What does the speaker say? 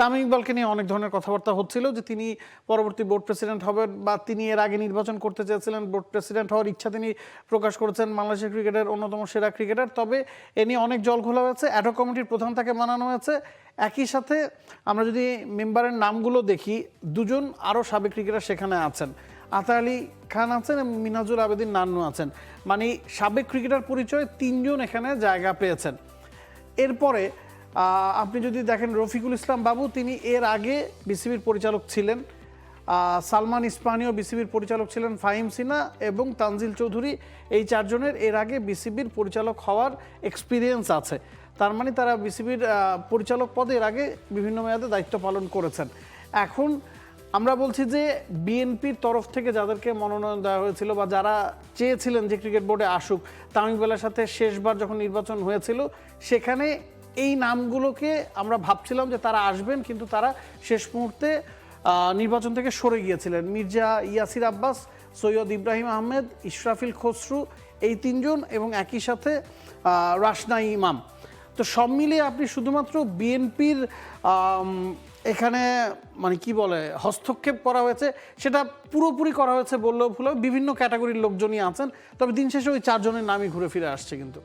তামিম ইকবালকে নিয়ে অনেক ধরনের কথাবার্তা হচ্ছিল যে তিনি পরবর্তী বোর্ড প্রেসিডেন্ট হবেন বা তিনি এর আগে নির্বাচন করতে চেয়েছিলেন, বোর্ড প্রেসিডেন্ট হওয়ার ইচ্ছা তিনি প্রকাশ করেছেন, বাংলাদেশের ক্রিকেটের অন্যতম সেরা ক্রিকেটার। তবে এ নিয়ে অনেক জল খোলা হয়েছে, অ্যাডহক কমিটির প্রধান তাকে মানানো হয়েছে। একই সাথে আমরা যদি মেম্বারের নামগুলো দেখি, দুজন আরও সাবেক ক্রিকেটার সেখানে আছেন, আতা আলী খান আছেন এবং মিনহাজুল আবেদিন নান্নু আছেন। মানে সাবেক ক্রিকেটার পরিচয় তিনজন এখানে জায়গা পেয়েছেন। এরপরে আপনি যদি দেখেন রফিকুল ইসলাম বাবু, তিনি এর আগে বিসিবির পরিচালক ছিলেন। সালমান ইস্পানীয় বিসিবির পরিচালক ছিলেন, ফাহিম সিনা এবং তানজিল চৌধুরী, এই চারজনের এর আগে বিসিবির পরিচালক হওয়ার এক্সপিরিয়েন্স আছে। তার মানে তারা বিসিবির পরিচালক পদে এর আগে বিভিন্ন মেয়াদে দায়িত্ব পালন করেছেন। এখন আমরা বলছি যে বিএনপির তরফ থেকে যাদেরকে মনোনয়ন দেওয়া হয়েছিল বা যারা চেয়েছিলেন যে ক্রিকেট বোর্ডে আসুক, তামিম ইকবালের সাথে শেষবার যখন নির্বাচন হয়েছিল সেখানে এই নামগুলোকে আমরা ভাবছিলাম যে তারা আসবেন, কিন্তু তারা শেষ মুহূর্তে নির্বাচন থেকে সরে গিয়েছিলেন। মির্জা ইয়াসির আব্বাস, সৈয়দ ইব্রাহিম আহমেদ, ইশরাফিল খসরু, এই তিনজন এবং একই সাথে রাশনাই ইমাম। তো সব মিলিয়ে আপনি শুধুমাত্র বিএনপির এখানে মানে কি বলে হস্তক্ষেপ করা হয়েছে, সেটা পুরোপুরি করা হয়েছে বললেও ভুল হবে। বিভিন্ন ক্যাটাগরির লোকজনই আছেন, তবে দিন শেষে ওই চারজনের নামই ঘুরে ফিরে আসছে কিন্তু।